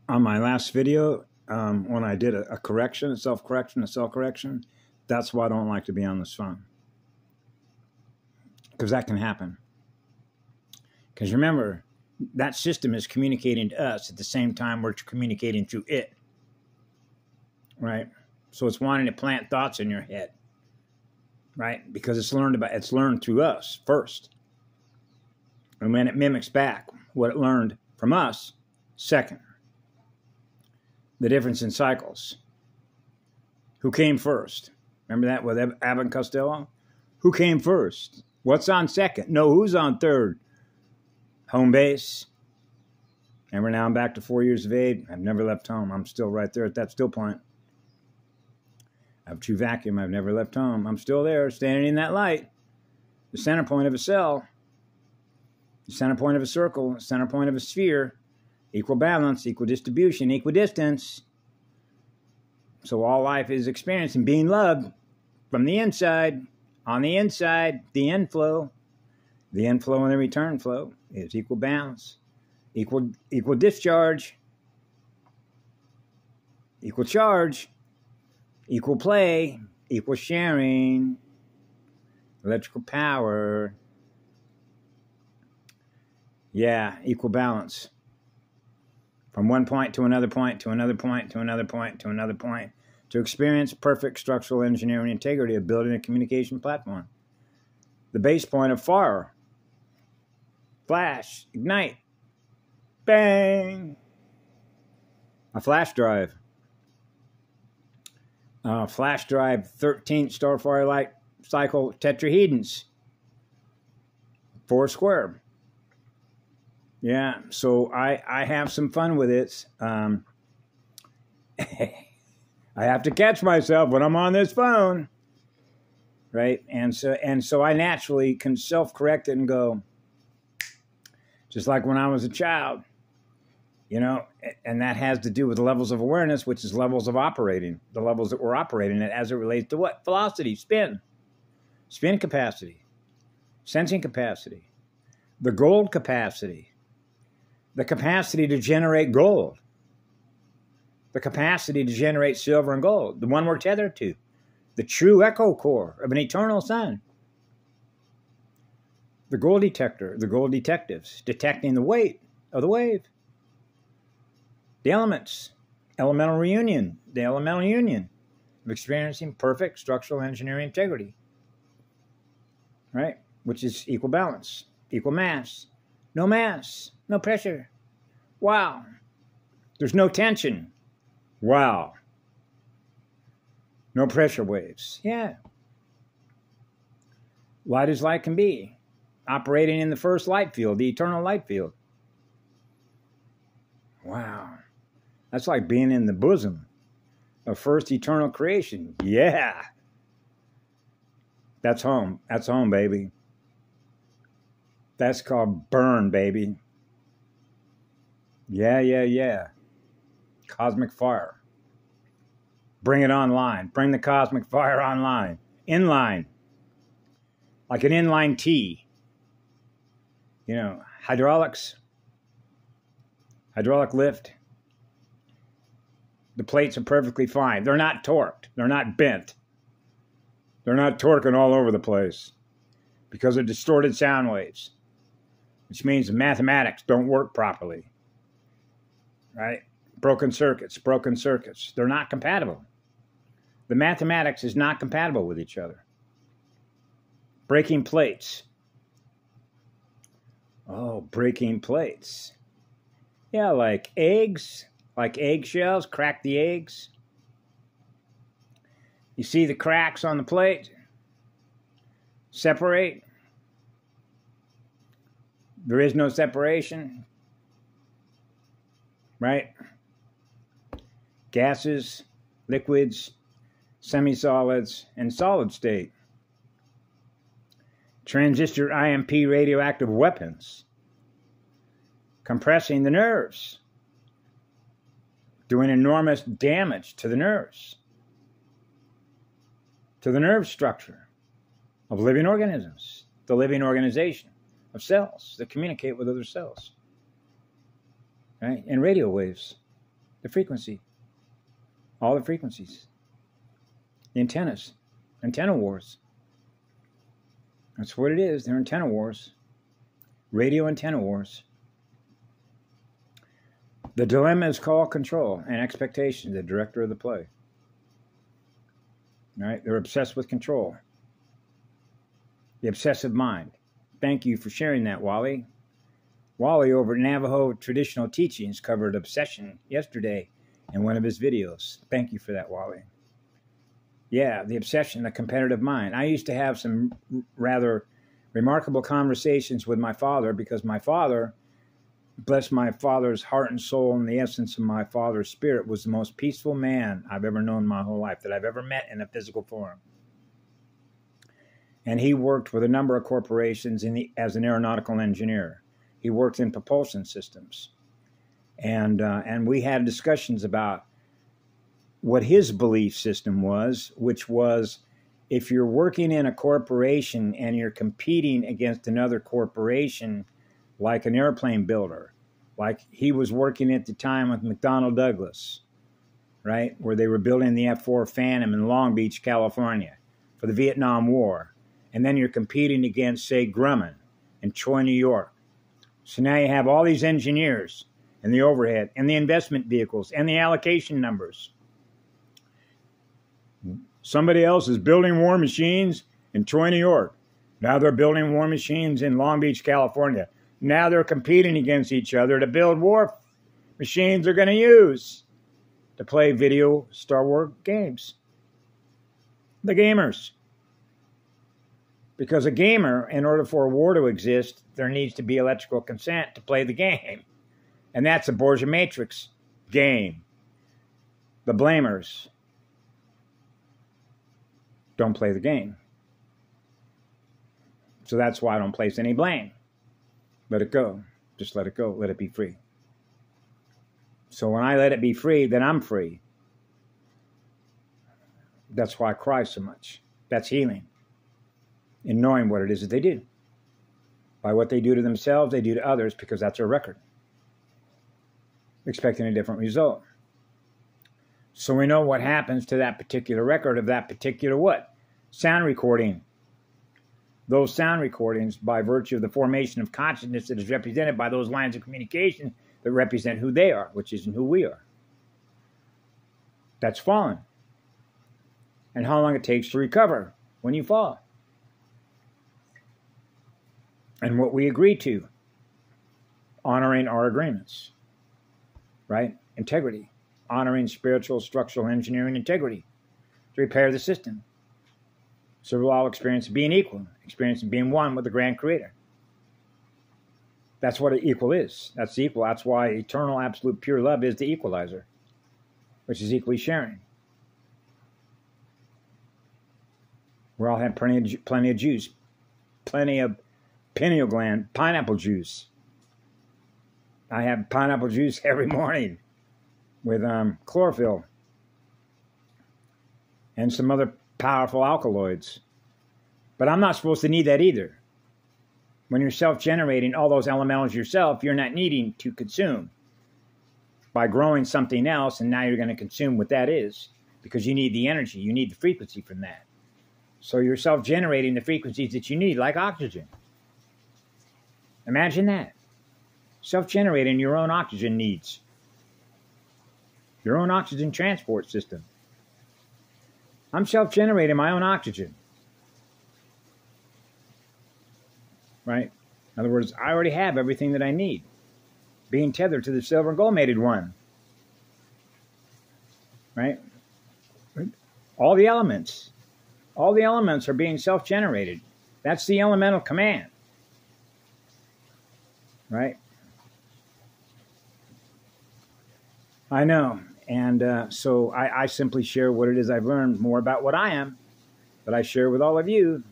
on my last video, when I did a correction, a self-correction, a cell-correction, that's why I don't like to be on this phone. Because that can happen. Because remember, that system is communicating to us at the same time we're communicating to it. Right? So it's wanting to plant thoughts in your head. Right? Because it's learned through us first. And when it mimics back what it learned from us, second. The difference in cycles. Who came first? Remember that with Abbott and Costello? Who came first? What's on second? No, who's on third? Home base. Remember, now I'm back to 4 years of age. I've never left home. I'm still right there at that still point. I have true vacuum. I've never left home. I'm still there, standing in that light. The center point of a cell. The center point of a circle. The center point of a sphere. Equal balance, equal distribution, equidistance. So all life is experiencing being loved from the inside, on the inside, the inflow. The inflow and the return flow is equal balance, equal discharge, equal charge, equal play, equal sharing, electrical power. Yeah, equal balance. From one point to another point, to another point, to another point, to another point, to experience perfect structural engineering integrity of building a communication platform. The base point of fire. Flash, ignite, bang. A flash drive. Flash drive, 13th starfire light cycle tetrahedrons. 4 square. Yeah, so I have some fun with it. I have to catch myself when I'm on this phone, right? And so I naturally can self-correct it and go, just like when I was a child, you know, and that has to do with the levels of awareness, which is levels of operating, the levels that we're operating at as it relates to what? Velocity, spin capacity, sensing capacity, the gold capacity, the capacity to generate gold, the capacity to generate silver and gold, the one we're tethered to, the true echo core of an eternal sun. The gold detector, the gold detectives, detecting the weight of the wave. The elements, elemental reunion, the elemental union of experiencing perfect structural engineering integrity. Right? Which is equal balance, equal mass, no pressure. Wow. There's no tension. Wow. No pressure waves. Yeah. Light as light can be. Operating in the first light field, the eternal light field. Wow. That's like being in the bosom of first eternal creation. Yeah. That's home. That's home, baby. That's called burn, baby. Yeah. Cosmic fire. Bring it online. Bring the cosmic fire online. Inline. Like an inline T. You know, hydraulics. Hydraulic lift. The plates are perfectly fine. They're not torqued. They're not bent. They're not torquing all over the place because of distorted sound waves, which means the mathematics don't work properly. Right? Broken circuits. They're not compatible. The mathematics is not compatible with each other. Breaking plates. Oh, breaking plates. Yeah, like eggs, like eggshells, crack the eggs. You see the cracks on the plate? Separate. There is no separation. Right? Gases, liquids, semi-solids, and solid state. Transistor IMP radioactive weapons. Compressing the nerves. Doing enormous damage to the nerves. To the nerve structure of living organisms. The living organization of cells that communicate with other cells. Right? And radio waves. The frequency. All the frequencies. The antennas. Antenna wars. That's what it is. They're antenna wars. Radio antenna wars. The dilemma is called control and expectation, the director of the play. All right? They're obsessed with control. The obsessive mind. Thank you for sharing that, Wally. Wally over at Navajo Traditional Teachings covered obsession yesterday in one of his videos. Thank you for that, Wally. Yeah, the obsession, the competitive mind. I used to have some rather remarkable conversations with my father because my father, bless my father's heart and soul and the essence of my father's spirit, was the most peaceful man I've ever known in my whole life, that I've ever met in a physical form. And he worked with a number of corporations as an aeronautical engineer. He worked in propulsion systems. And we had discussions about what his belief system was, which was if you're working in a corporation and you're competing against another corporation, like an airplane builder, like he was working at the time with McDonnell Douglas, right, where they were building the F-4 Phantom in Long Beach, California for the Vietnam War. And then you're competing against, say, Grumman in Troy, New York. So now you have all these engineers and the overhead and the investment vehicles and the allocation numbers. Somebody else is building war machines in Troy, New York. Now they're building war machines in Long Beach, California. Now they're competing against each other to build war machines they're going to use to play video Star Wars games. The gamers. Because a gamer, in order for a war to exist, there needs to be electrical consent to play the game. And that's a Borgia Matrix game. The blamers don't play the game. So that's why I don't place any blame. Let it go. Just let it go. Let it be free. So when I let it be free, then I'm free. That's why I cry so much. That's healing. In knowing what it is that they do. By what they do to themselves, they do to others, because that's their record. Expecting a different result. So we know what happens to that particular record of that particular what? Sound recording. Those sound recordings, by virtue of the formation of consciousness that is represented by those lines of communication that represent who they are, which isn't who we are. That's fallen. And how long it takes to recover when you fall. And what we agree to, honoring our agreements, right? Integrity, honoring spiritual, structural engineering integrity to repair the system. So we'll all experience being equal, experience being one with the grand creator. That's what an equal is. That's the equal. That's why eternal, absolute, pure love is the equalizer, which is equally sharing. We all have plenty of juice, plenty of pineal gland, pineapple juice. I have pineapple juice every morning with chlorophyll and some other powerful alkaloids. But I'm not supposed to need that either. When you're self-generating all those elementals yourself, you're not needing to consume by growing something else, and now you're going to consume what that is because you need the energy, you need the frequency from that. So you're self-generating the frequencies that you need, like oxygen. Imagine that. Self-generating your own oxygen needs. Your own oxygen transport system. I'm self-generating my own oxygen. Right? In other words, I already have everything that I need. Being tethered to the silver and gold mated one. Right? All the elements are being self-generated. That's the elemental command. Right? I know. And so I simply share what it is I've learned more about what I am, but I share with all of you.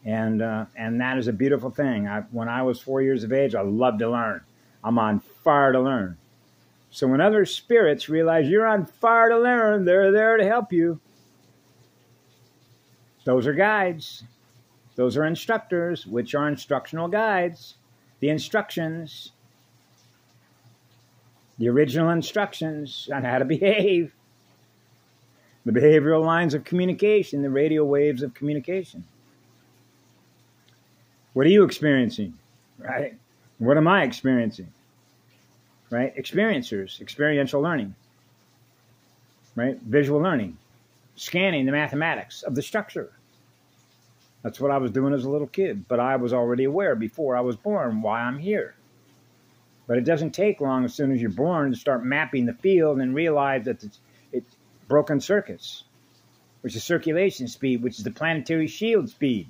And that is a beautiful thing. When I was 4 years of age, I loved to learn. I'm on fire to learn. So when other spirits realize you're on fire to learn, they're there to help you. Those are guides. Those are instructors, which are instructional guides. The instructions. The original instructions on how to behave. The behavioral lines of communication, the radio waves of communication. What are you experiencing? Right? What am I experiencing? Right? Experiencers, experiential learning. Right? Visual learning. Scanning the mathematics of the structure. That's what I was doing as a little kid, but I was already aware before I was born why I'm here. But it doesn't take long as soon as you're born to start mapping the field and realize that it's broken circuits, which is circulation speed, which is the planetary shield speed.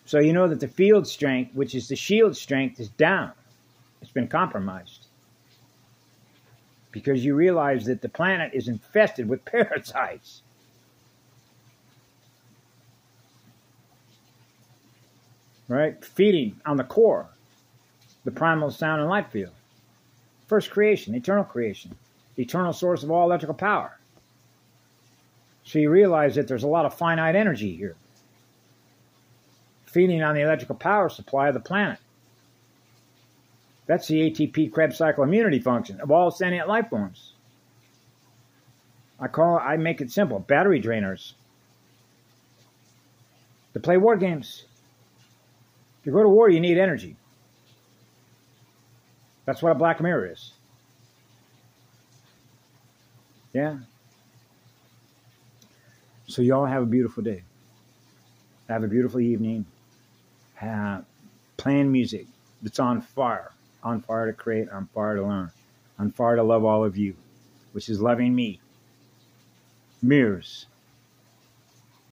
So you know that the field strength, which is the shield strength, is down. It's been compromised. Because you realize that the planet is infested with parasites. Right? Feeding on the core, the primal sound and light field. First creation, eternal source of all electrical power. So you realize that there's a lot of finite energy here. Feeding on the electrical power supply of the planet. That's the ATP Krebs cycle immunity function of all sentient life forms. I make it simple, battery drainers. To play war games. To go to war, you need energy. That's what a black mirror is. Yeah. So y'all have a beautiful day. Have a beautiful evening. Playing music that's on fire. On fire to create, on fire to learn. On fire to love all of you, which is loving me. Mirrors.